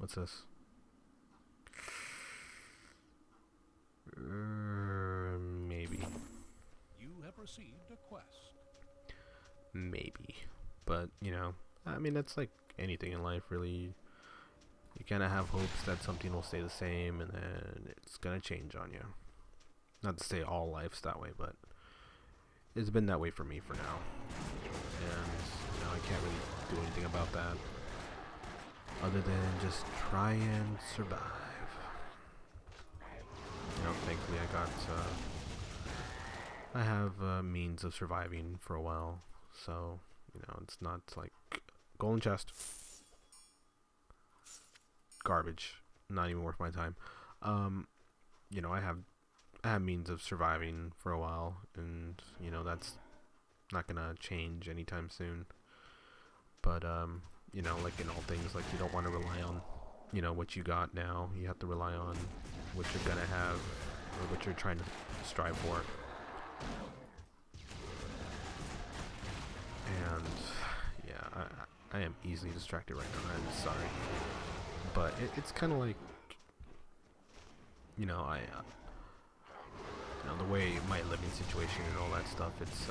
What's this? Maybe. You have received a quest. Maybe. But, you know, I mean, that's like anything in life, really. You kind of have hopes that something will stay the same and then it's going to change on you. Not to say all life's that way, but it's been that way for me for now. And, you know, I can't really do anything about that other than just try and survive. You know, thankfully I have means of surviving for a while. So, you know, it's not like golden chest. Garbage. Not even worth my time. You know, I have means of surviving for a while, and you know that's not gonna change anytime soon. But you know, like in all things, like you don't want to rely on, you know, what you got now. You have to rely on what you're gonna have or what you're trying to strive for. And yeah, I am easily distracted right now. I'm sorry, but it's kind of like, you know, you know, the way my living situation and all that stuff, it's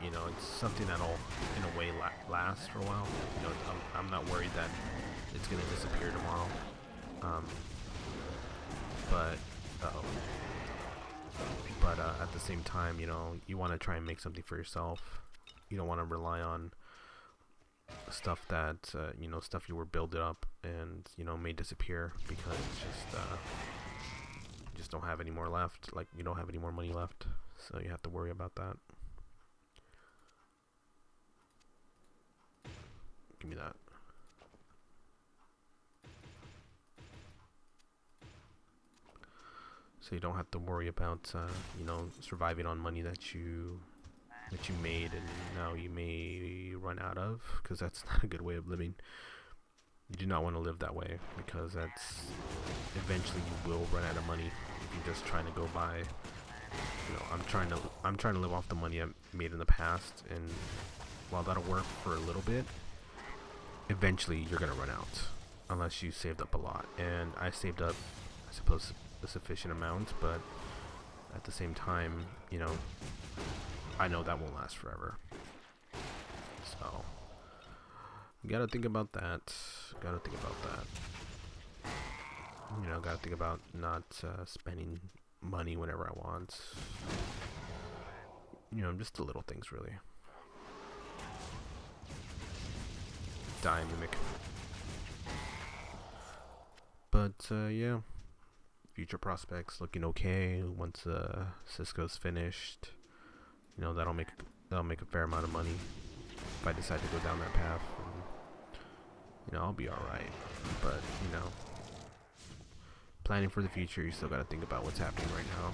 you know, it's something that'll in a way last for a while. You know, I'm not worried that it's gonna disappear tomorrow. Um, but uh, at the same time, you know, you want to try and make something for yourself. You don't want to rely on stuff that you know, stuff you were building up and you know may disappear because it's just you just don't have any more left. Like you don't have any more money left, so you have to worry about that. Give me that. So you don't have to worry about you know, surviving on money that you made and now you may run out of, because that's not a good way of living. You do not want to live that way, because that's eventually you will run out of money if you're just trying to go by. You know, I'm trying to live off the money I made in the past, and while that'll work for a little bit, eventually you're gonna run out unless you saved up a lot. And I saved up, I suppose, a sufficient amount, but at the same time, you know, I know that won't last forever. So you gotta think about that. Gotta think about that. You know, gotta think about not spending money whenever I want. You know, just the little things, really. Die, mimic. But yeah, future prospects looking okay. Once Cisco's finished, you know, that'll make a fair amount of money if I decide to go down that path. And, you know, I'll be all right. But you know, planning for the future, you still got to think about what's happening right now.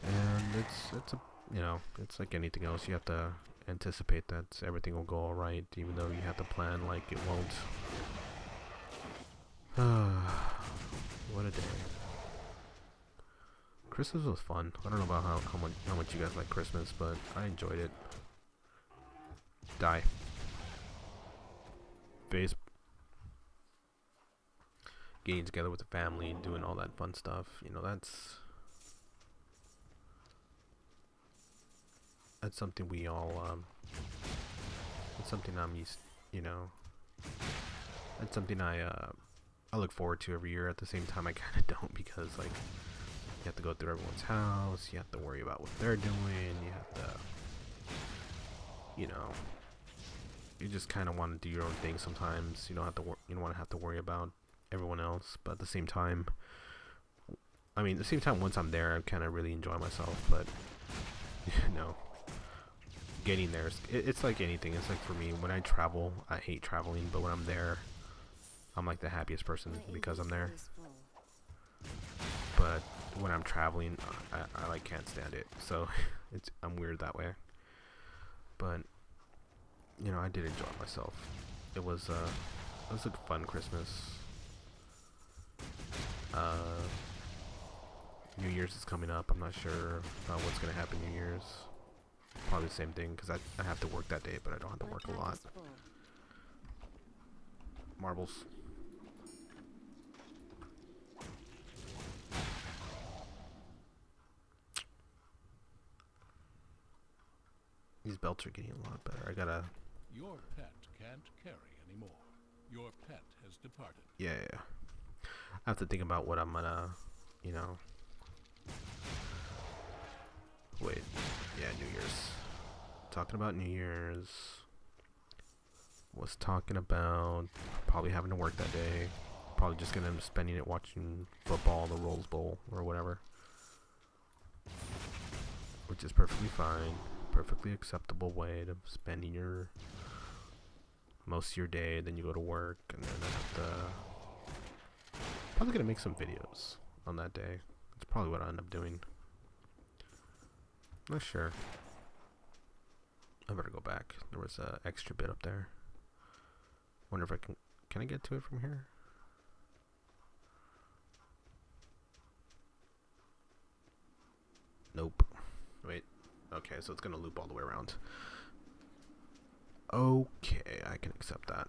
And it's a, you know, it's like anything else. You have to anticipate that everything will go all right, even though you have to plan like it won't. What a day. Christmas was fun. I don't know about how much you guys like Christmas, but I enjoyed it. Die. Face. Getting together with the family, doing all that fun stuff. You know, that's something we all it's something I'm used, you know, it's something I look forward to every year. At the same time, I kind of don't, because like you have to go through everyone's house, you have to worry about what they're doing, you have to, you know, you just kind of want to do your own thing sometimes. You don't have to you don't want to have to worry about everyone else, but at the same time, I mean, at the same time, once I'm there, I kind of really enjoy myself. But you know, getting there, it's like anything. It's like for me, when I travel, I hate traveling, but when I'm there, I'm like the happiest person because I'm there. But when I'm traveling, I like can't stand it. So I'm weird that way. But you know, I did enjoy myself. It was a fun Christmas. New Year's is coming up. I'm not sure about what's gonna happen New Year's. Probably the same thing, because I have to work that day, but I don't have to work a lot. marbles. These belts are getting a lot better. I gotta. Your pet can't carry anymore. Your pet has departed. Yeah, yeah. I have to think about what I'm gonna, you know. Wait. Yeah, New Year's. Talking about New Year's. Was talking about probably having to work that day. Probably just gonna end up spending it watching football, the Rose Bowl, or whatever. Which is perfectly fine. Perfectly acceptable way of spending your most of your day. Then you go to work, and then I have to probably gonna make some videos on that day. That's probably what I end up doing. Not sure. I better go back. There was a extra bit up there. Wonder if I can I get to it from here? Nope. Wait. Okay, so it's gonna loop all the way around. Okay, I can accept that.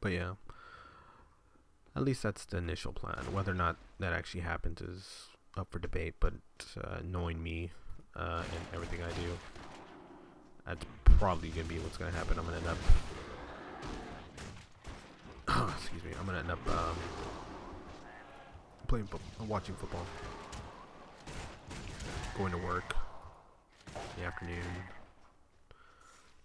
But yeah, at least that's the initial plan. Whether or not that actually happens is up for debate, but knowing me and everything I do, that's probably gonna be what's gonna happen. I'm gonna end up excuse me, I'm gonna end up playing football, watching football, going to work in the afternoon,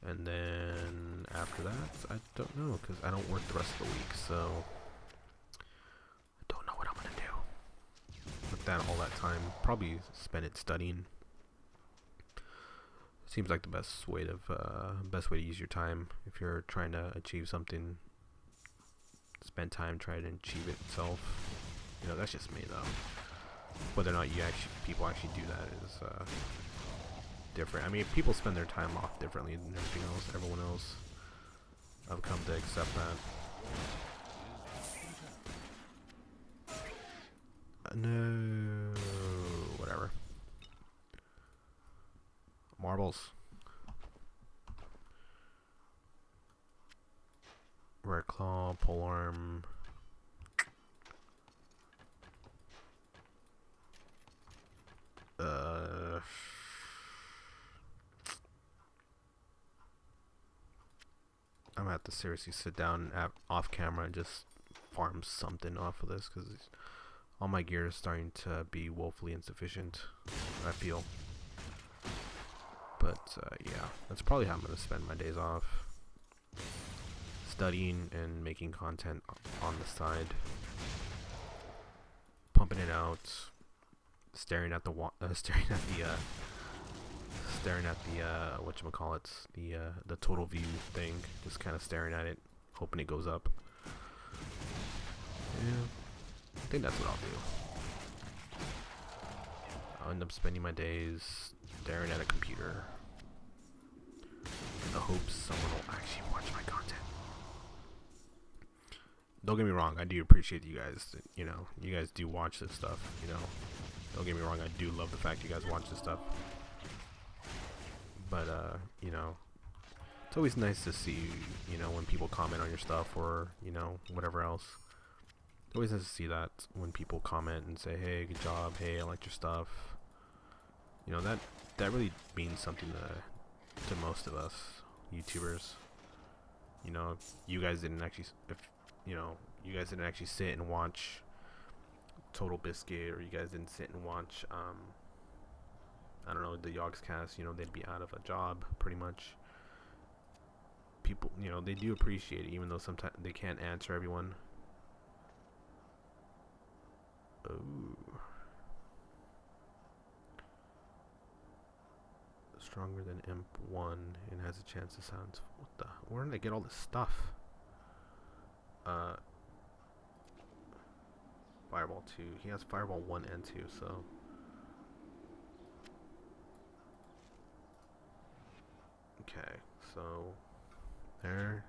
and then after that I don't know, because I don't work the rest of the week, so I don't know what I'm gonna do with that. All that time probably spend it studying. Seems like the best way to use your time if you're trying to achieve something. Spend time trying to achieve it itself. You know, that's just me though. Whether or not people actually do that is different. I mean, people spend their time off differently than everything else. Everyone else. I've come to accept that. No, whatever. Marbles. Rare claw, polearm. I'm gonna have to seriously sit down off camera and just farm something off of this, because all my gear is starting to be woefully insufficient, I feel. But yeah, that's probably how I'm gonna spend my days off. Studying and making content on the side, pumping it out, staring at the whatchamacallit, the total view thing, just kind of staring at it, hoping it goes up. Yeah, I think that's what I'll do. I'll end up spending my days staring at a computer in the hopes someone will actually watch my content. Don't get me wrong, I do appreciate you guys. You know, you guys do watch this stuff. You know, don't get me wrong, I do love the fact you guys watch this stuff. But you know, it's always nice to see, you know, when people comment on your stuff, or you know, whatever else. It's always nice to see that when people comment and say, "Hey, good job. Hey, I like your stuff." You know, that really means something to most of us YouTubers. You know, if you guys didn't actually sit and watch Total Biscuit, or you guys didn't sit and watch I don't know, the Yogscast, you know, they'd be out of a job pretty much. People, you know, they do appreciate it, even though sometimes they can't answer everyone. Oh, stronger than Imp 1 and has a chance to sound. Where did I get all this stuff? Fireball 2. He has Fireball 1 and 2, so. Okay, so there.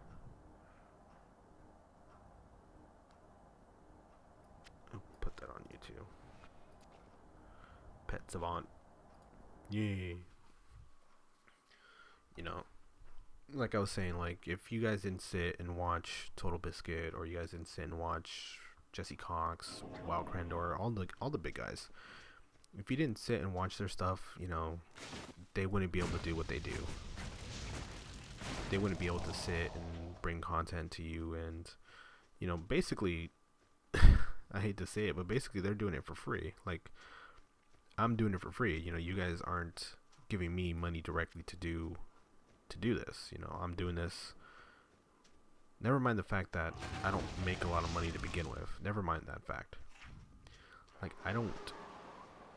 I'll put that on YouTube. Pet Savant. Yay. You know, like I was saying, like if you guys didn't sit and watch Total Biscuit, or you guys didn't sit and watch Jesse Cox, Wild Crandor, all the big guys, if you didn't sit and watch their stuff, they wouldn't be able to do what they do. They wouldn't be able to sit and bring content to you, and basically, I hate to say it, but basically they're doing it for free. Like, I'm doing it for free. You guys aren't giving me money directly to do this. I'm doing this. Never mind the fact that I don't make a lot of money to begin with. Never mind that fact. Like, I don't,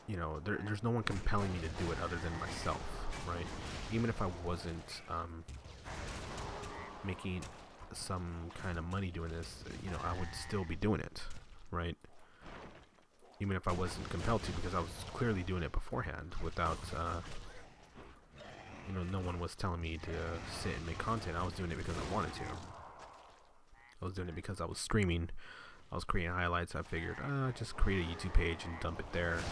there's no one compelling me to do it other than myself, right? Even if I wasn't making some kind of money doing this, I would still be doing it, right? Even if I wasn't compelled to, because I was clearly doing it beforehand without, no one was telling me to sit and make content. I was doing it because I wanted to. I was doing it because I was streaming. I was creating highlights. I figured, just create a YouTube page and dump it there, and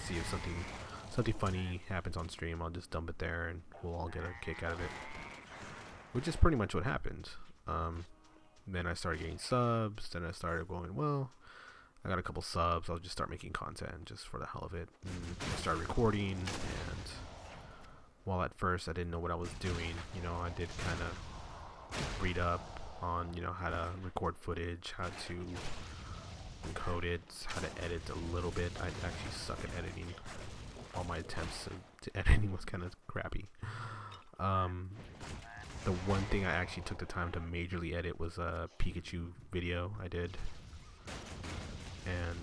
see if something funny happens on stream. I'll just dump it there, and we'll all get a kick out of it. Which is pretty much what happened. Then I started getting subs. Then I started going, well, I got a couple subs. I'll just start making content just for the hell of it. And I started recording, and while at first I didn't know what I was doing, I did kind of read up on, how to record footage, how to encode it, how to edit a little bit. I actually suck at editing. All my attempts to editing was kind of crappy. The one thing I actually took the time to majorly edit was a Pikachu video I did. And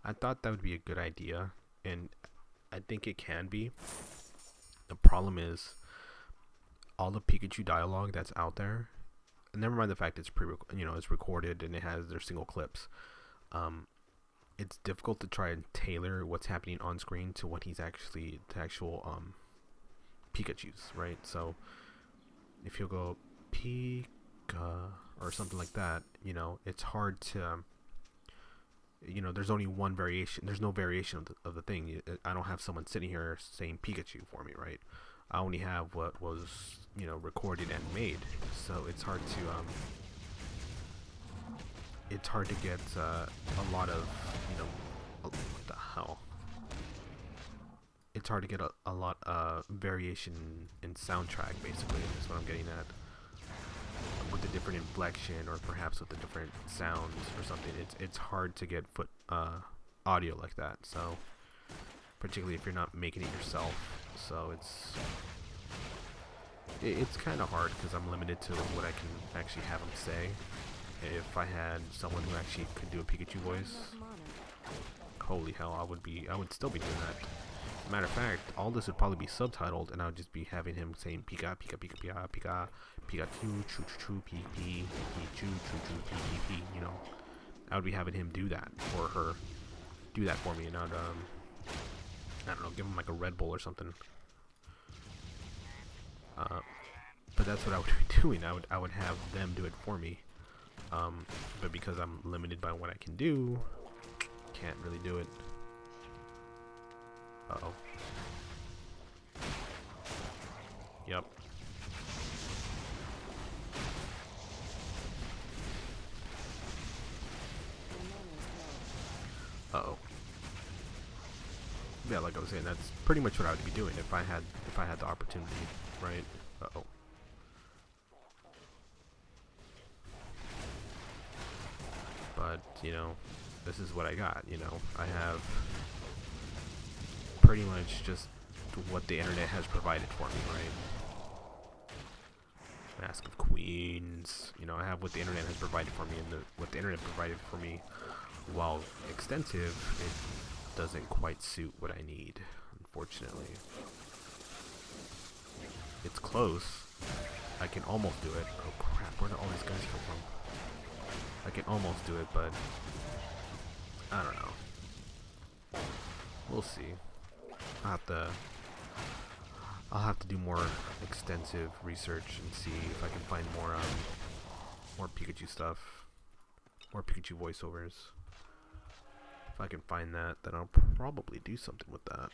I thought that would be a good idea, and I think it can be. The problem is all the Pikachu dialogue that's out there. Never mind the fact it's it's recorded and it has their single clips. It's difficult to try and tailor what's happening on screen to what he's actually the actual Pikachu's, right? So if you go Pika or something like that, it's hard to. There's only one variation. There's no variation of the thing. I don't have someone sitting here saying Pikachu for me, right? I only have what was, recorded and made. So it's hard to get a lot of, what the hell? It's hard to get a lot of variation in soundtrack, basically. That's what I'm getting at. With the different inflection, or perhaps with the different sounds or something, it's hard to get audio like that. So particularly if you're not making it yourself, so it's kind of hard because I'm limited to what I can actually have them say. If I had someone who actually could do a Pikachu voice, holy hell, I would still be doing that. Matter of fact, all this would probably be subtitled, and I would just be having him saying Pika, Pika, Pika, Pika, Pika, Pikachu, Choo, Choo, Choo, Pee, Pee, Pikachu, Choo, Choo, Pee, Pee, Pee, I would be having him do that, or her do that for me, and I'd, I don't know, give him like a Red Bull or something. But that's what I would be doing. I would have them do it for me. But because I'm limited by what I can do, can't really do it. Uh-oh. Yep. Uh-oh. Yeah, like I was saying, that's pretty much what I would be doing if I had the opportunity, right? Uh-oh. But, this is what I got, I have pretty much just what the internet has provided for me, right? Mask of Queens, I have what the internet has provided for me, and what the internet provided for me, while extensive, it doesn't quite suit what I need, unfortunately. It's close. I can almost do it. Oh crap, where do all these guys come from? I can almost do it, but I don't know. We'll see. I'll have to do more extensive research and see if I can find more Pikachu stuff, more Pikachu voiceovers. If I can find that, then I'll probably do something with that.